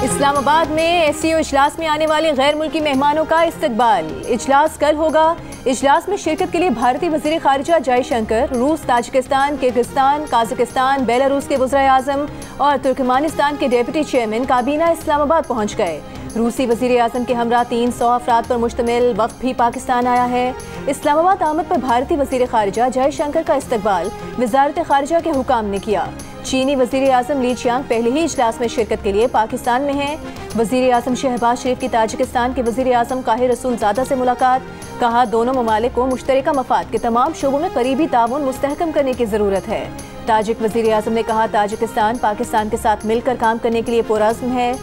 इस्लामाबाद में एससीओ इजलास में आने वाले गैर मुल्की मेहमानों का इस्तकबाल। इजलास कल होगा। इजलास में शिरकत के लिए भारतीय वज़ीर ख़ारिजा जयशंकर रूस, ताजिकिस्तान, किर्गिस्तान, काज़ाकिस्तान, बेलारूस के वज़ीर आज़म और तुर्कमानिस्तान के डेप्यूटी चेयरमैन काबीना इस्लामाबाद पहुँच गए। रूसी वज़ीर आज़म के हमरा 300 अफराद पर मुश्तमिल वफ़द भी पाकिस्तान आया है। इस्लामाबाद आमद पर भारतीय वज़ीर ख़ारिजा जयशंकर का इस्तकबाल वज़ारत ख़ारिजा के हुकाम ने किया। चीनी वज़ीर आज़म ली चियांग पहले ही इजलास में शिरकत के लिए पाकिस्तान में हैं। वज़ीर आज़म शहबाज शरीफ की ताजिकिस्तान के वज़ीर आज़म काहिर रसूलज़ादा से मुलाकात। कहा, दोनों ममालिक को मुश्तरका मफाद के तमाम शोबों में करीबी ताउन मुस्तहकम करने की ज़रूरत है। ताजिक वज़ीर आज़म ने कहा, ताजिकिस्तान पाकिस्तान के साथ मिलकर काम करने के लिए पुरअज़्म है।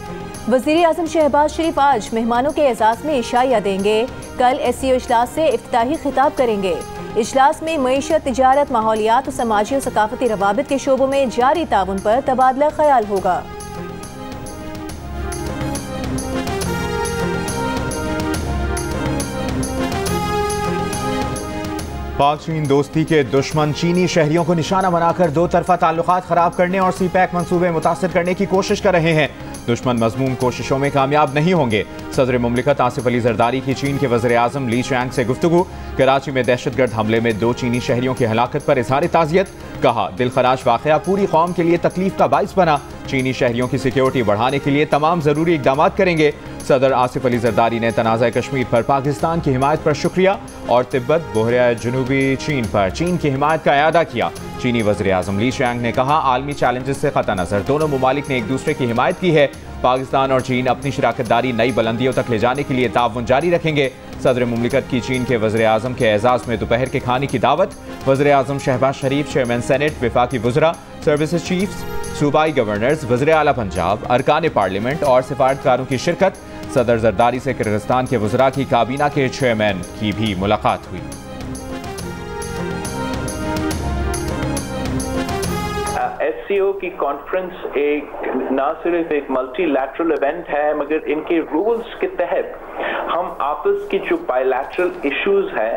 वज़ीर आज़म शहबाज शरीफ आज मेहमानों के एजाज़ में इशाया देंगे। कल एससीओ इजलास से इफ्तिताही खिताब करेंगे। इजलास में मईशत, तिजारत, माहौलियात और समाजी और सकाफती रवाबित के शोबों में जारी ताउन पर तबादला ख्याल होगा। पाक चीन दोस्ती के दुश्मन चीनी शहरियों को निशाना बनाकर दो तरफा ताल्लुकात खराब करने और सीपैक मंसूबे मुतासिर करने की कोशिश कर रहे हैं। दुश्मन मजमूम कोशिशों में कामयाब नहीं होंगे। सदर मुमलिकत आसिफ अली जरदारी की चीन के वज़ीर आज़म ली चियांग से गुफ्तगू। कराची में दहशतगर्द हमले में 2 चीनी शहरियों की हलाकत पर इजहार ताज़ियत। कहा, दिलखराश वाक़या पूरी कौम के लिए तकलीफ का बाइस बना। चीनी शहरियों की सिक्योरिटी बढ़ाने के लिए तमाम ज़रूरी इक़दाम करेंगे। सदर आसिफ अली जरदारी ने तनाज़ा कश्मीर पर पाकिस्तान की हिमायत पर शुक्रिया और तिब्बत, बहरिया जनूबी चीन पर चीन की हिमायत का इआदा किया। चीनी वज़ीर आज़म ली चियांग ने कहा, आलमी चैलेंजेस से क़तई नज़र दोनों ममालिक ने एक दूसरे की हिमायत की है। पाकिस्तान और चीन अपनी शराकतदारी नई बुलंदियों तक ले जाने के लिए ताउन जारी रखेंगे। सदर मुमलिकत की चीन के वज़ीर आज़म के एजाज़ में दोपहर के खाने की दावत। वज़ीर आज़म शहबाज शरीफ, चेयरमैन सेनेट, विफाकी वज़रा, सर्विसेज चीफ्स, सूबाई गवर्नर्स, वज़ीर आला पंजाब, अरकान पार्लियामेंट और सिफारतकारों की शिरकत। सदर जरदारी से किर्गिस्तान के वज़रा की काबीना के चेयरमैन की भी मुलाकात हुई। एससीओ की कॉन्फ्रेंस एक ना सिर्फ एक मल्टीलैटरल इवेंट है, मगर इनके रूल्स के तहत हम आपस की जो बायलैटरल इश्यूज हैं,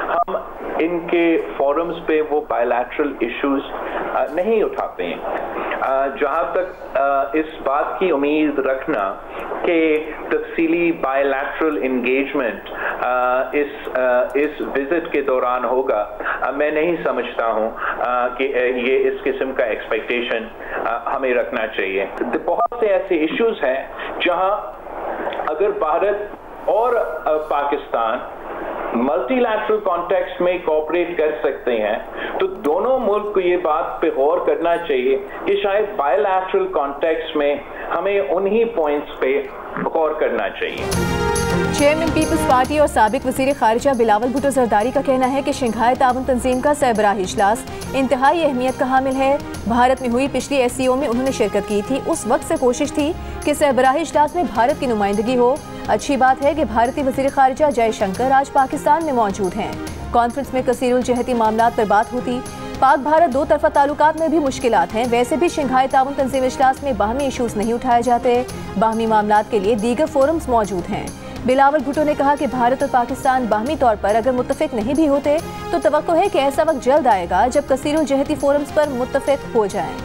हम इनके फोरम्स पे वो बायलैटरल इश्यूज नहीं उठाते हैं। जहाँ तक इस बात की उम्मीद रखना कि तफसीली बायलैटरल इंगेजमेंट इस विजिट के दौरान होगा, मैं नहीं समझता हूँ कि ये इस किस्म का एक्सपेक्टेशन हमें रखना चाहिए। बहुत से ऐसे इश्यूज हैं जहाँ अगर भारत और पाकिस्तान मल्टीलैटरल कॉन्टेक्स्ट में कोऑपरेट कर सकते हैं, तो दोनों मुल्क को ये बात पे गौर करना चाहिए कि शायद बायलैटरल कॉन्टेक्स्ट में हमें उन्हीं पॉइंट्स पे गौर करना चाहिए। चेयरमैन पीपल्स पार्टी और साबिक वज़ीर ख़ारिजा बिलावल भुट्टो ज़रदारी का कहना है कि शंघाई ताउन तंजीम का सरबराही इजलास इंतहाई अहमियत का हामिल है। भारत में हुई पिछली एससीओ में उन्होंने शिरकत की थी। उस वक्त से कोशिश थी कि सरबराही इजलास में भारत की नुमाइंदगी हो। अच्छी बात है कि भारतीय वज़ीर ख़ारिजा जयशंकर आज पाकिस्तान में मौजूद हैं। कॉन्फ्रेंस में कसीरुल जहती मामलात पर बात होती। पाक भारत दो तरफा ताल्लुकात में भी मुश्किलात हैं। वैसे भी शंघाई ताउन तंजीम इजलास में बाहमी इशूज़ नहीं उठाए जाते। बाहमी मामलात के लिए दीगर फोरम्स मौजूद हैं। बिलावल भुट्टो ने कहा कि भारत और पाकिस्तान बाहमी तौर पर अगर मुत्तफिक नहीं भी होते तो तवक्को है कि ऐसा वक्त जल्द आएगा जब कसीरुल जहती फोरम्स पर मुत्तफिक हो जाएं।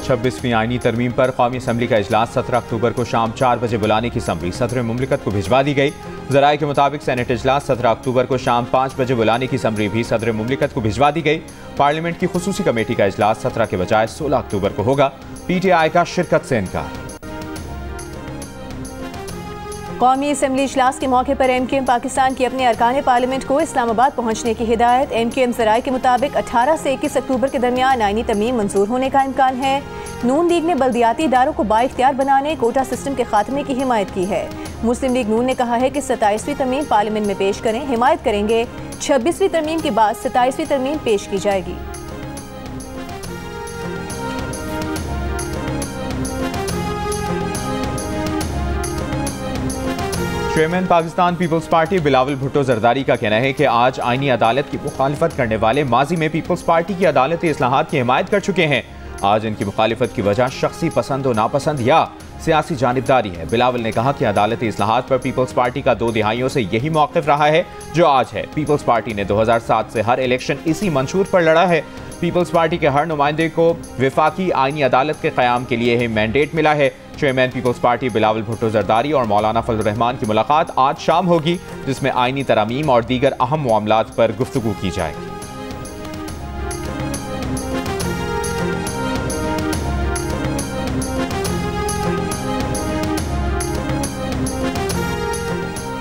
छब्बीसवीं आईनी तरमीम पर कौमी असम्बली का इजलास 17 अक्टूबर को शाम 4 बजे बुलाने की समरी सदर मुमलिकत को भिजवा दी गई। ज़राए के मुताबिक सेनेट इजलास 17 अक्टूबर को शाम 5 बजे बुलाने की समरी भी सदर मुमलिकत को भिजवा दी गई। पार्लियामेंट की खुसूसी कमेटी का इजलास 17 के बजाय 16 अक्टूबर को होगा। PTI का शिरकत से इनकार। कौमी असम्बली इजलास के मौके पर MQM पाकिस्तान की अपने अरकान पार्लियामेंट को इस्लामाबाद पहुंचने की हिदायत। MQM ज़राए के मुताबिक 18 से 21 अक्टूबर के दरमियान आईनी तरमीम मंजूर होने का इम्कान है। नून लीग ने बल्दियाती इदारों को बाइख्तियार बनाने, कोटा सिस्टम के खात्मे की हिमायत की है। मुस्लिम लीग नून ने कहा है कि 27वीं तरमीम पार्लियामेंट में पेश करें, हिमायत करेंगे। 26वीं तरमीम के बाद 27वीं तरमीम पेश की जाएगी। Chairman Pakistan Peoples Party Bilawal Bhutto Zardari का कहना है कि आज आईनी अदालत की मुखालिफत करने वाले माजी में पीपल्स पार्टी की अदालती इस्लाहात की हिमायत कर चुके हैं। आज इनकी मुखालिफत की वजह शख्सी पसंद और नापसंद या सियासी जानिबदारी है। बिलावल ने कहा कि अदालती इस्लाहात पर पीपल्स पार्टी का 2 दिहाइयों से यही मौक़िफ़ रहा है जो आज है। पीपल्स पार्टी ने 2007 से हर इलेक्शन इसी मंशूर पर लड़ा है। पीपल्स पार्टी के हर नुमाइंदे को विफाकी आईनी अदालत के क़याम के लिए ही मैंडेट मिला है। Chairman Peoples Party Bilawal Bhutto Zardari और मौलाना फजल रहमान की मुलाकात आज शाम होगी, जिसमें आईनी तरामीम और दीगर अहम मामलात पर गुफ्तगू की जाएगी।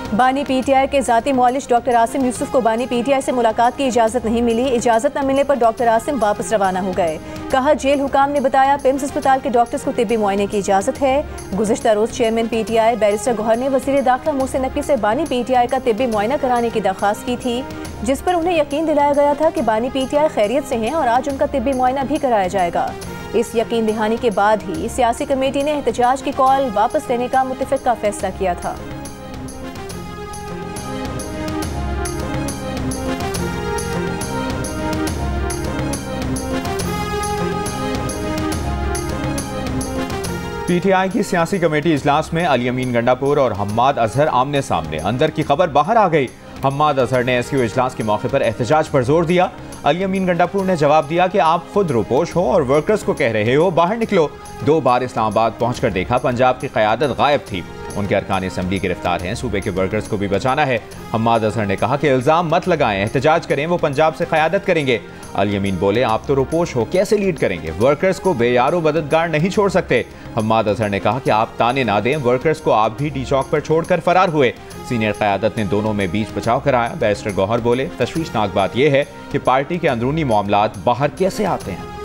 बानी पीटीआई के ज़ाती मौलिश डॉक्टर आसिम यूसुफ को बानी पीटीआई से मुलाकात की इजाज़त नहीं मिली। इजाज़त न मिलने पर डॉक्टर आसिम वापस रवाना हो गए। कहा, जेल हुकाम ने बताया पिम्स अस्पताल के डॉक्टर्स को तिब्बी मुआयने की इजाज़त है। गुज़िश्ता रोज़ चेयरमैन पीटीआई बैरिस्टर गौहर ने वज़ीर दाखिला मोहसिन नकवी से बानी पीटीआई का तिब्बी मुआयना कराने की दरख्वास्त की थी, जिस पर उन्हें यकीन दिलाया गया था कि बानी पीटीआई खैरियत से हैं और आज उनका तिब्बी मुआयना भी कराया जाएगा। इस यकीन दहानी के बाद ही सियासी कमेटी ने एहतजाज की कॉल वापस लेने का मुत्तफ़िक़ा फैसला किया था। पीटीआई की सियासी कमेटी इजलास में अली अमीन गंडापुर और हम्माद अजहर आमने सामने। अंदर की खबर बाहर आ गई। हम्माद अजहर ने एसयू इजलास के मौके पर एहतजाज पर जोर दिया। अली अमीन गंडापुर ने जवाब दिया कि आप खुद रोपोश हो और वर्कर्स को कह रहे हो बाहर निकलो। 2 बार इस्लामाबाद पहुंचकर देखा, पंजाब की क़यादत गायब थी। उनके अरकान असम्बली गिरफ्तार हैं, सूबे के वर्कर्स को भी बचाना है। हम्माद अजहर ने कहा कि इल्ज़ाम मत लगाएं, एहतजाज करें, वो पंजाब से क़यादत करेंगे। अली अमीन बोले, आप तो रोपोश हो, कैसे लीड करेंगे? वर्कर्स को बेयारो मददगार नहीं छोड़ सकते। हम्माद अजहर ने कहा कि आप ताने ना दें, वर्कर्स को आप भी डी चौक पर छोड़कर फरार हुए। सीनियर क़यादत ने दोनों में बीच बचाव कराया। बैरिस्टर गौहर बोले, तशवीशनाक बात यह है कि पार्टी के अंदरूनी मामलात बाहर कैसे आते हैं।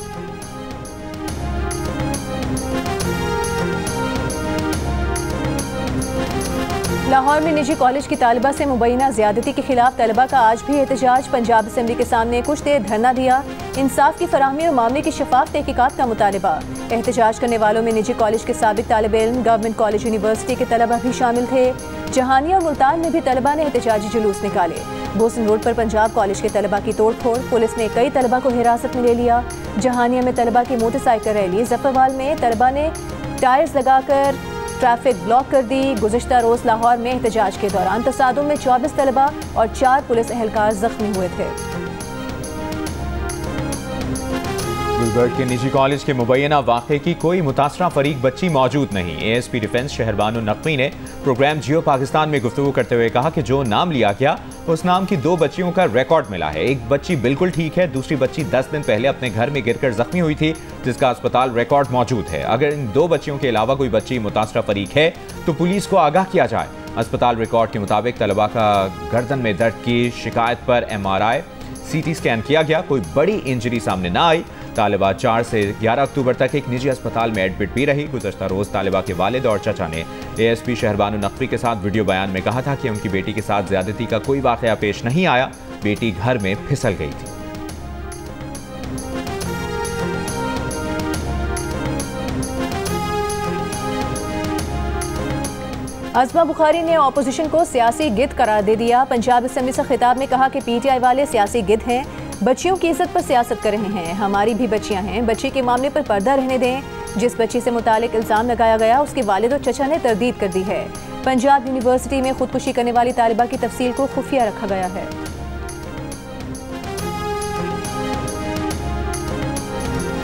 लाहौर में निजी कॉलेज की तालिबा से मुबैना ज़्यादती के खिलाफ तलबा का आज भी एहतजाज। पंजाब असम्बली के सामने कुछ देर धरना दिया। इंसाफ की फराहमी और मामले की शफाफ तहकीकात का मुतालबा। एहतजाज करने वालों में निजी कॉलेज के साबिक तालिब इल्म, गवर्नमेंट कॉलेज यूनिवर्सिटी के तलबा भी शामिल थे। जहानिया और मुल्तान में भी तलबा ने एहतजाजी जुलूस निकाले। बोसन रोड पर पंजाब कॉलेज के तलबा की तोड़फोड़, पुलिस ने कई तलबा को हिरासत में ले लिया। जहानिया में तलबा की मोटरसाइकिल रैली, जफरवाल में तलबा ने टायर्स लगाकर ट्रैफिक ब्लॉक कर दी। गुज़िश्ता रोज़ लाहौर में एहतजाज के दौरान तसादुम में 24 तलबा और 4 पुलिस एहलकार जख्मी हुए थे। गुलबर्ग के निजी कॉलेज के मुबैना वाक़े की कोई मुतासरा फरीक बच्ची मौजूद नहीं। एएसपी डिफेंस शहरबानो नकवी ने प्रोग्राम जियो पाकिस्तान में गुफ्तगू करते हुए कहा कि जो नाम लिया गया उस नाम की 2 बच्चियों का रिकॉर्ड मिला है। एक बच्ची बिल्कुल ठीक है, दूसरी बच्ची 10 दिन पहले अपने घर में गिरकर जख्मी हुई थी, जिसका अस्पताल रिकॉर्ड मौजूद है। अगर इन 2 बच्चियों के अलावा कोई बच्ची मुतासरा फरीक है तो पुलिस को आगाह किया जाए। अस्पताल रिकॉर्ड के मुताबिक तलबा का गर्दन में दर्द की शिकायत पर MRI CT स्कैन किया गया, कोई बड़ी इंजरी सामने ना आई। तालिबा 4 से 11 अक्टूबर तक एक निजी अस्पताल में एडमिट भी रही। गुज़श्ता रोज़ तालिबा के वालिद और चचा ने ASP शहरबानो नकवी के साथ वीडियो बयान में कहा था कि उनकी बेटी के साथ ज्यादती का कोई वाक़या पेश नहीं आया, बेटी घर में फिसल गई थी। अज़मा बुखारी ने अपोजिशन को सियासी गिद्ध करार दे दिया। पंजाब असम्बली से खिताब में कहा कि PTI वाले सियासी गिद्ध हैं, बच्चियों की इज्जत पर सियासत कर रहे हैं। हमारी भी बच्चियां हैं, बच्ची के मामले पर पर्दा रहने दें। जिस बच्ची से मुतालिक इल्ज़ाम लगाया गया उसके वालिद और चचा ने तरदीद कर दी है। पंजाब यूनिवर्सिटी में खुदकुशी करने वाली तालिबा की तफसील को खुफिया रखा गया है।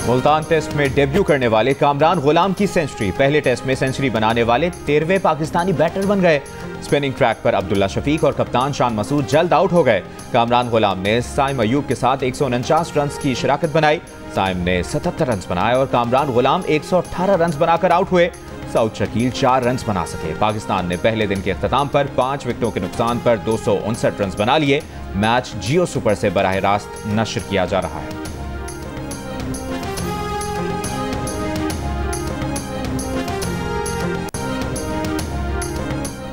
मुल्तान टेस्ट में डेब्यू करने वाले कामरान गुलाम की सेंचुरी। पहले टेस्ट में सेंचुरी बनाने वाले 13वें पाकिस्तानी बैटर बन गए। स्पिनिंग ट्रैक पर अब्दुल्ला शफीक और कप्तान शान मसूद जल्द आउट हो गए। कामरान गुलाम ने साइम अयूब के साथ 149 रन की शराकत बनाई। साइम ने 77 रन बनाए और कामरान गुलाम 118 रन बनाकर आउट हुए। सऊद शकील 4 रन बना सके। पाकिस्तान ने पहले दिन के अख्ताम पर 5 विकेटों के नुकसान पर 259 रन बना लिए। मैच जियो सुपर से बराह रास्त नश्र किया जा रहा है।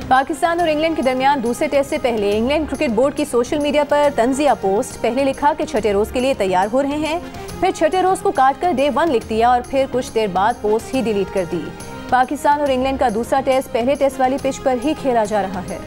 पाकिस्तान और इंग्लैंड के दरमियान दूसरे टेस्ट से पहले इंग्लैंड क्रिकेट बोर्ड की सोशल मीडिया पर तंजिया पोस्ट। पहले लिखा कि छठे रोज के लिए तैयार हो रहे हैं, फिर छठे रोज को काटकर डे 1 लिख दिया और फिर कुछ देर बाद पोस्ट ही डिलीट कर दी। पाकिस्तान और इंग्लैंड का दूसरा टेस्ट पहले टेस्ट वाली पिच पर ही खेला जा रहा है।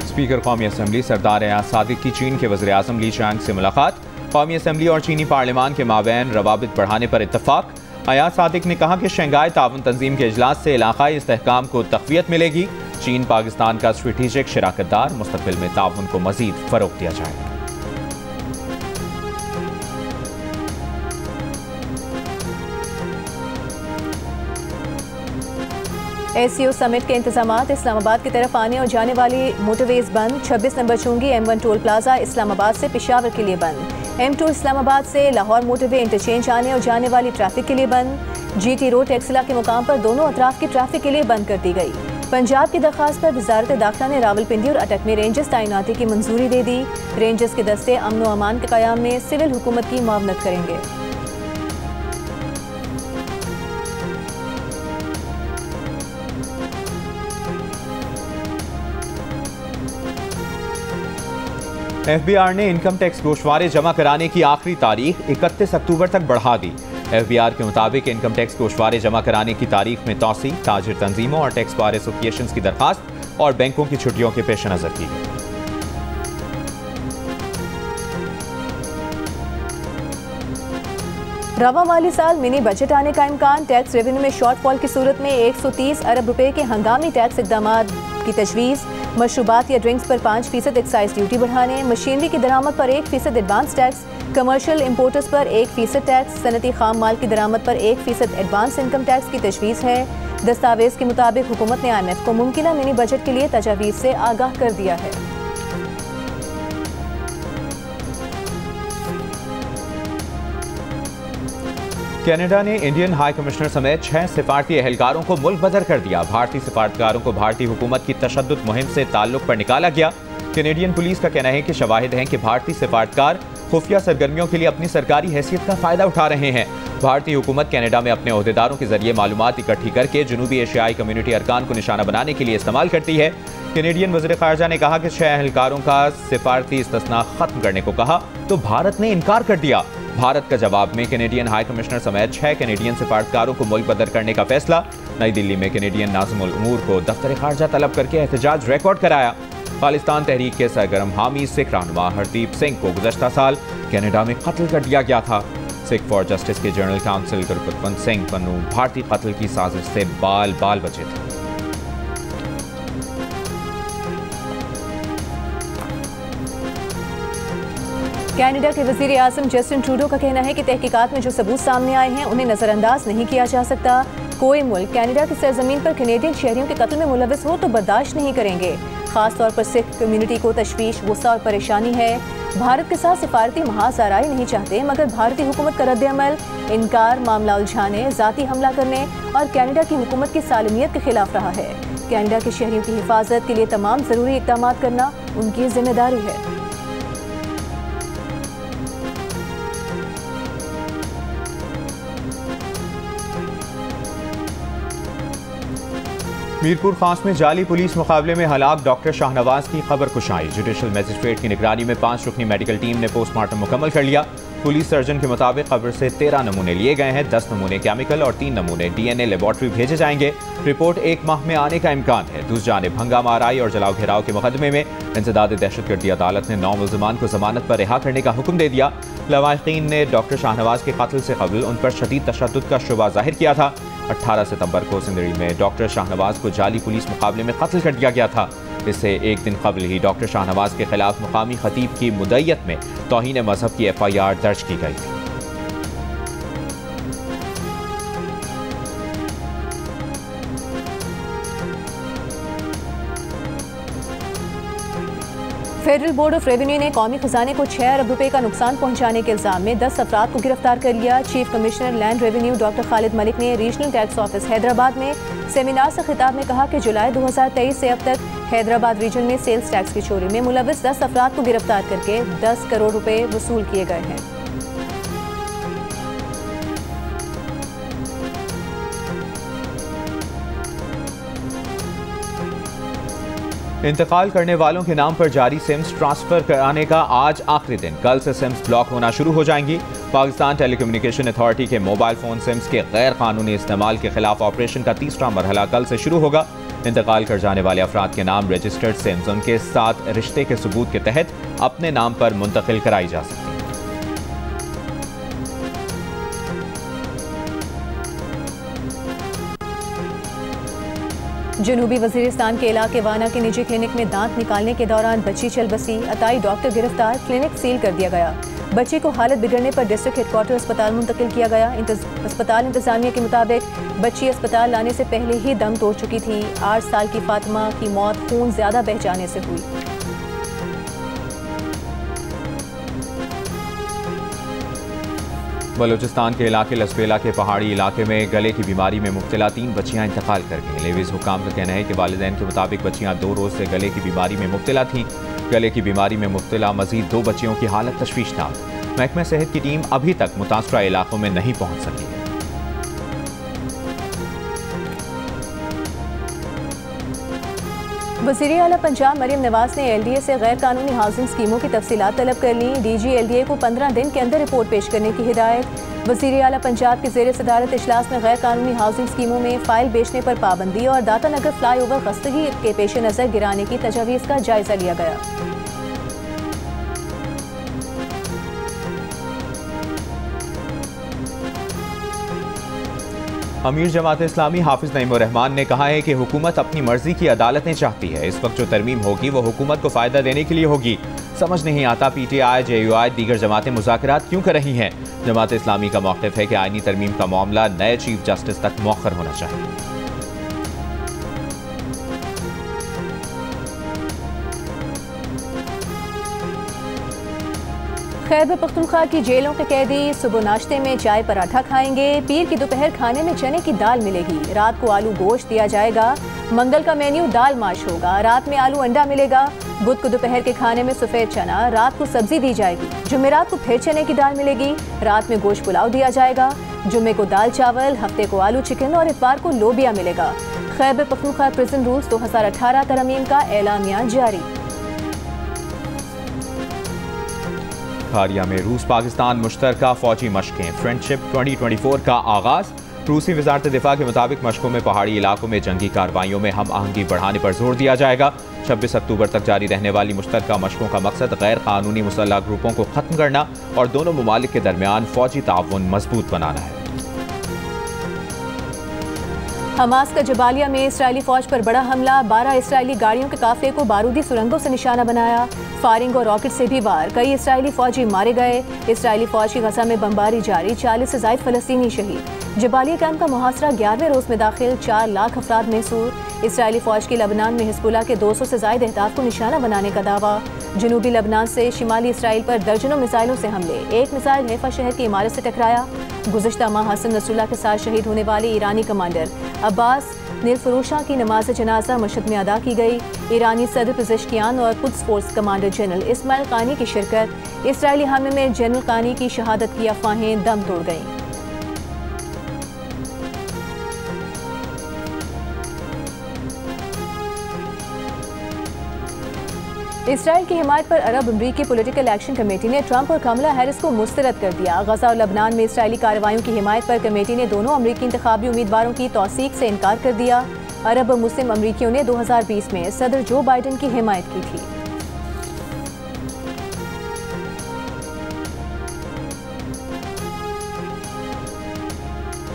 स्पीकर कौमी असम्बली सरदार एयाज सादिक की चीन के वज़ीर आज़म ली चांग से मुलाकात। कौमी असम्बली और चीनी पार्लियामान के माबैन रवाबित बढ़ाने पर इत्तफाक। अयाज सादिक ने कहा कि शंघाई ताउन तंजीम के इजलास से इलाकाई इस्तेहकाम को तक़वियत मिलेगी। चीन पाकिस्तान का स्ट्रेटेजिक शराकतदार, मुस्तक़बिल में ताउन को मज़ीद फ़रोग़ दिया जाएगा। SCO समिट के इंतजामात। इस्लामाबाद की तरफ आने और जाने वाली मोटरवेज बंद। 26 नंबर चुंगी M1 टोल प्लाजा इस्लामाबाद से पेशावर के लिए बंद। M2 इस्लामाबाद से लाहौर मोटरवे इंटरचेंज आने और जाने वाली ट्रैफिक के लिए बंद। GT रोड टेक्सिला के मुकाम पर दोनों अतराफ की ट्रैफिक के लिए बंद कर दी गई। पंजाब की दरख्वास्त पर वजारत दाखिला ने रावलपिंडी और अटक में रेंजर्स तैनाती की मंजूरी दे दी। रेंजर्स के दस्ते अमन व अमान के क़याम में सिविल हुकूमत की मुआवनत करेंगे। FBR ने इनकम टैक्स गोशवारे जमा कराने की आखिरी तारीख 31 अक्टूबर तक बढ़ा दी। FBR के मुताबिक इनकम टैक्स गोशवारे जमा कराने की तारीख में तौसी, ताजिर तंजीमों और टैक्स बार एसोसिएशंस की दरखास्त और बैंकों की छुट्टियों के पेश नज़र की गई। रवा माली साल मिनी बजट आने का इम्कान। टैक्स रेवेन्यू में शॉर्टफॉल की सूरत में 130 अरब रुपए के हंगामी टैक्स इकदाम की तजवीज़। मशरूबात या ड्रिंक्स पर 5% एक्साइज ड्यूटी बढ़ाने। मशीनरी की दरामद पर 1% एडवांस टैक्स। कमर्शियल इंपोर्टर्स पर 1% टैक्स। सनती खाम माल की दरामद पर 1% एडवांस इनकम टैक्स की तजवीज़ है। दस्तावेज के मुताबिक हुकूमत ने IMF को मुमकिना मिनी बजट के लिए तजावीज़ से आगाह कर दिया है। कनाडा ने इंडियन हाई कमिश्नर समेत 6 सिफारती एहलकारों को मुल्क बदर कर दिया। भारतीय सिफारतकारों को भारतीय हुकूमत की तशद्दुद मुहिम से ताल्लुक पर निकाला गया। कैनेडियन पुलिस का कहना है कि शवाहिद हैं कि भारतीय सिफारतकार खुफिया सरगर्मियों के लिए अपनी सरकारी हैसियत का फ़ायदा उठा रहे हैं। भारतीय हुकूमत कनाडा में अपने ओहदेदारों के जरिए मालूमात इकट्ठी करके जनूबी एशियाई कम्युनिटी अरकान को निशाना बनाने के लिए इस्तेमाल करती है। कैनेडियन वज़ीर ख़ारजा ने कहा कि 6 एहलकारों का सिफारती इस्तिस्ना ख़त्म करने को कहा तो भारत ने इनकार कर दिया। भारत का जवाब में कैनेडियन हाई कमिश्नर समेत 6 कैनेडियन सिफारतकारों को मुल्क बदर करने का फैसला। नई दिल्ली में कैनेडियन नाज़िमुल उमूर को दफ्तर ख़ारजा तलब करके एहतजाज रिकॉर्ड कराया। खालिस्तान तहरीक के सरगर्म हामी सिख रहनुमा हरदीप सिंह को गुज़श्ता साल कनाडा में कत्ल कर दिया गया था। सिख फॉर जस्टिस के जनरल काउंसिल गुरपतवंत सिंह पन्नू भारतीय कत्ल की साजिश से बाल बाल बचे थे। कनाडा के वज़ीर आज़म जस्टिन ट्रूडो का कहना है कि तहकीकात में जो सबूत सामने आए हैं उन्हें नज़रअंदाज नहीं किया जा सकता। कोई मुल्क कनाडा की सरजमीन पर कैनेडियन शहरियों के कत्ल में मुलविस हो तो बर्दाश्त नहीं करेंगे। खास तौर पर सिख कम्युनिटी को तशवीश, गुस्सा और परेशानी है। भारत के साथ सिफारती महाज आराई नहीं चाहते, मगर भारतीय हुकूमत का रद्द-ए-अमल, इनकार, मामला उलझाने, ज़ाती हमला करने और कनाडा की हुकूमत की सालमियत के खिलाफ रहा है। कनाडा के शहरियों की हिफाजत के लिए तमाम ज़रूरी इक़दाम करना उनकी जिम्मेदारी है। मीरपुर खास में जाली पुलिस मुकाबले में हलाक डॉक्टर शाहनवाज की खबर कुशाई। जुडिशल मजिस्ट्रेट की निगरानी में 5 रुकनी मेडिकल टीम ने पोस्टमार्टम मुकम्मल कर लिया। पुलिस सर्जन के मुताबिक खबर से 13 नमूने लिए गए हैं। 10 नमूने केमिकल और 3 नमूने DNA लेबॉर्ट्री भेजे जाएंगे। रिपोर्ट 1 माह में आने का इम्कान है। दूसरी जानिब हंगामा आराई और जलाओ घेराव के मुकदमे में इंसदाद दहशतगर्दी अदालत ने 9 मुल्ज़िमान को जमानत पर रिहा करने का हुक्म दे दिया। लवाहिकीन ने डॉक्टर शाहनवाज के कत्ल से कबल उन पर शदीद तशद्दुद का शुबा जाहिर किया था। 18 सितंबर को सिंदरी में डॉक्टर शाहनवाज को जाली पुलिस मुकाबले में कत्ल कर दिया गया था। इससे एक दिन कबल ही डॉक्टर शाहनवाज के खिलाफ मुकामी खतीब की मुद्दईयत में तौहीन मजहब की FIR दर्ज की गई थी। फेडरल बोर्ड ऑफ रेवेन्यू ने कौमी खजाने को 6 अरब रुपए का नुकसान पहुंचाने के इल्जाम में 10 अफराद को गिरफ्तार कर लिया। Chief commissioner land revenue doctor Khalid Malik ने रीजनल टैक्स ऑफिस हैदराबाद में सेमिनार से खिताब में कहा कि जुलाई 2023 से अब तक हैदराबाद रीजन में सेल्स टैक्स की चोरी में मुलविस 10 अफराद को गिरफ्तार करके 10 करोड़ रुपए वसूल किए गए हैं। इंतकाल करने वालों के नाम पर जारी सिम्स ट्रांसफर कराने का आज आखिरी दिन। कल से सिम्स ब्लॉक होना शुरू हो जाएंगी। पाकिस्तान टेलीकम्युनिकेशन अथॉरिटी के मोबाइल फोन सिम्स के गैर कानूनी इस्तेमाल के खिलाफ ऑपरेशन का तीसरा मरहला कल से शुरू होगा। इंतकाल कर जाने वाले अफराद के नाम रजिस्टर्ड सिम्स उनके साथ रिश्ते के सबूत के तहत अपने नाम पर मुंतकिल कराई जा सकती है। जनूबी वजीरिस्तान के इलाके वाना के निजी क्लिनिक में दांत निकालने के दौरान बच्ची चल बसी, अताई डॉक्टर गिरफ्तार, क्लिनिक सील कर दिया गया। बच्ची को हालत बिगड़ने पर डिस्ट्रिक्ट हेडक्वार्टर अस्पताल मुंतकिल किया गया। अस्पताल इंतजामिया के मुताबिक बच्ची अस्पताल लाने से पहले ही दम तोड़ चुकी थी। 8 साल की फातिमा की मौत खून ज्यादा बह जाने से हुई। बलूचिस्तान के इलाके लसबेला के पहाड़ी इलाके में गले की बीमारी में मुब्तला 3 बच्चियां इंतकाल कर गईं। लेविस हुकाम का कहना है कि वालिदैन के मुताबिक बच्चियां 2 रोज से गले की बीमारी में मुब्तला थीं। गले की बीमारी में मुब्तला मजीद 2 बच्चियों की हालत तशवीशनाक। महकमा सेहत की टीम अभी तक मुतासरा इलाकों में नहीं पहुंच सकी है। वज़ीर आला पंजाब मरियम नवाज ने LDA से गैर कानूनी हाउसिंग स्कीमों की तफसीलात तलब कर ली। DG LDA को 15 दिन के अंदर रिपोर्ट पेश करने की हिदायत। वज़ीर आला पंजाब के ज़ेर सदारत इजलास में गैर कानूनी हाउसिंग स्कीमों में फ़ाइल बेचने पर पाबंदी और दाता नगर फ्लाई ओवर खस्तगी के पेश नज़र गिराने की तजवीज़ का जायजा लिया गया। अमीर जमात इस्लामी हाफिज नईमुर रहमान ने कहा है कि हुकूमत अपनी मर्जी की अदालतें चाहती है। इस वक्त जो तरमीम होगी वो हुकूमत को फायदा देने के लिए होगी। समझ नहीं आता PTI, JUI दीगर जमातें मुज़ाकरात क्यों कर रही हैं। जमात इस्लामी का मौक़िफ़ है कि आईनी तरमीम का मामला नए चीफ जस्टिस तक मौखर होना चाहिए। खैबर पख्तूनख्वा की जेलों के कैदी सुबह नाश्ते में चाय पराठा खाएंगे। पीर की दोपहर खाने में चने की दाल मिलेगी। रात को आलू गोश्त दिया जाएगा। मंगल का मेन्यू दाल माश होगा। रात में आलू अंडा मिलेगा। बुध को दोपहर के खाने में सफ़ेद चना, रात को सब्जी दी जाएगी। जुमेरात को फिर चने की दाल मिलेगी। रात में गोश्त पुलाव दिया जाएगा। जुम्मे को दाल चावल, हफ्ते को आलू चिकन और इतवार को लोबिया मिलेगा। खैबर पख्तूनख्वा प्रिजन रूल्स 2018 तरमीम का एलामिया जारी। खारिया में रूस पाकिस्तान मुश्तरका फौजी मशकें, फ्रेंडशिप 2024 का आगाज। रूसी वजारत दिफा के मुताबिक मशकों में पहाड़ी इलाकों में जंगी कार्रवाइयों में हम आहंगी बढ़ाने पर जोर दिया जाएगा। 26 अक्टूबर तक जारी रहने वाली मुश्तरका मशकों का मकसद गैर कानूनी मुसल्लह ग्रुपों को खत्म करना और दोनों ममालिक के दरमियान फौजी ताउन मजबूत बनाना है। हमास का जबालिया में इसराइली फौज पर बड़ा हमला। 12 इसराइली गाड़ियों के काफिले को बारूदी सुरंगों से निशाना बनाया। फायरिंग और रॉकेट से भी वार, कई इसराइली फौजी मारे गए। इसराइली फौज की गजा में बमबारी जारी, 40 से ज़ायद फलस्तीनी शहीद। जबालिया कैंप का मुहासरा 11वें रोज में दाखिल, 4 लाख अफराद महसूर। इसराइली फौज की लबनान में हिजबुल्लाह के 200 से ज़ायद अहदाफ को निशाना बनाने का दावा। जनूबी लबनान से शिमाली इसराइल पर दर्जनों मिसाइलों से हमले। एक मिसाइल हैफा शहर की इमारत से टकराया। गुज़िश्ता माह हसन नसरुल्लाह के साथ शहीद होने वाले ईरानी कमांडर अब्बास नीलफरोशा की नमाज जनाजा मशहद में अदा की गई। ईरानी सदर पेज़ेश्कियान और Quds Force commander General Ismail Qaani की शिरकत। इसराइली हमले में जनरल कानी की शहादत की अफवाहें दम तोड़ गईं। इसराइल की हिमायत पर अरब अमरीकी पॉलिटिकल एक्शन कमेटी ने ट्रंप और कमला हैरिस को मुस्तरद कर दिया। गजा और लबनान में इसराइली कार्रवाइयों की हिमायत पर कमेटी ने दोनों अमरीकी इंतखाबी उम्मीदवारों की तौसीक से इनकार कर दिया। अरब और मुस्लिम अमरीकियों ने 2020 में सदर जो बाइडन की हिमायत की थी।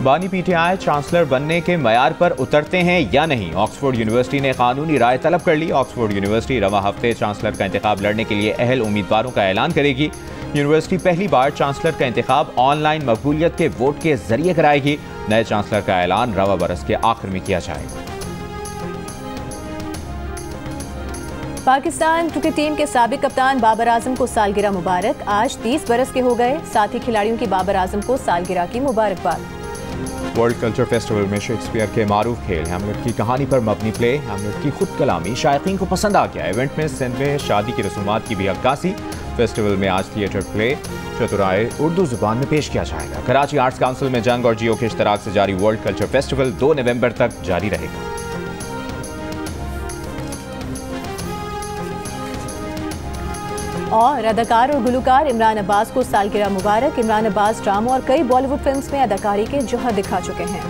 बानी PTI चांसलर बनने के मयार पर उतरते हैं या नहीं, ऑक्सफोर्ड यूनिवर्सिटी ने कानूनी राय तलब कर ली। ऑक्सफोर्ड यूनिवर्सिटी रवा हफ्ते चांसलर का इंतखाब लड़ने के लिए अहल उम्मीदवारों का ऐलान करेगी। यूनिवर्सिटी पहली बार चांसलर का इंतखाब ऑनलाइन मकबूलियत के वोट के जरिए कराएगी। नए चांसलर का ऐलान रवा बरस के आखिर में किया जाएगा। पाकिस्तान क्रिकेट टीम के साबिक कप्तान बाबर आजम को सालगिरह मुबारक। आज 30 बरस के हो गए। साथ ही खिलाड़ियों की बाबर आजम को सालगिरह की मुबारकबाद। वर्ल्ड कल्चर फेस्टिवल में शेक्सपियर के मारूफ खेल हैमलेट की कहानी पर मबनी प्ले हैमलेट की खुद कलामी शायकीन को पसंद आ गया। इवेंट में सिंध में शादी की रसूमात की भी अक्कासी। फेस्टिवल में आज थिएटर प्ले चतुराए उर्दू जुबान में पेश किया जाएगा। कराची आर्ट्स काउंसिल में जंग और जियो के इश्तराक से जारी वर्ल्ड कल्चर फेस्टिवल 2 नवंबर तक जारी रहेगा। और अदाकार और गुलकार इमरान अब्बास को सालगिरह मुबारक। इमरान अब्बास ड्रामा और कई बॉलीवुड फिल्म्स में अदाकारी के जौहर दिखा चुके हैं।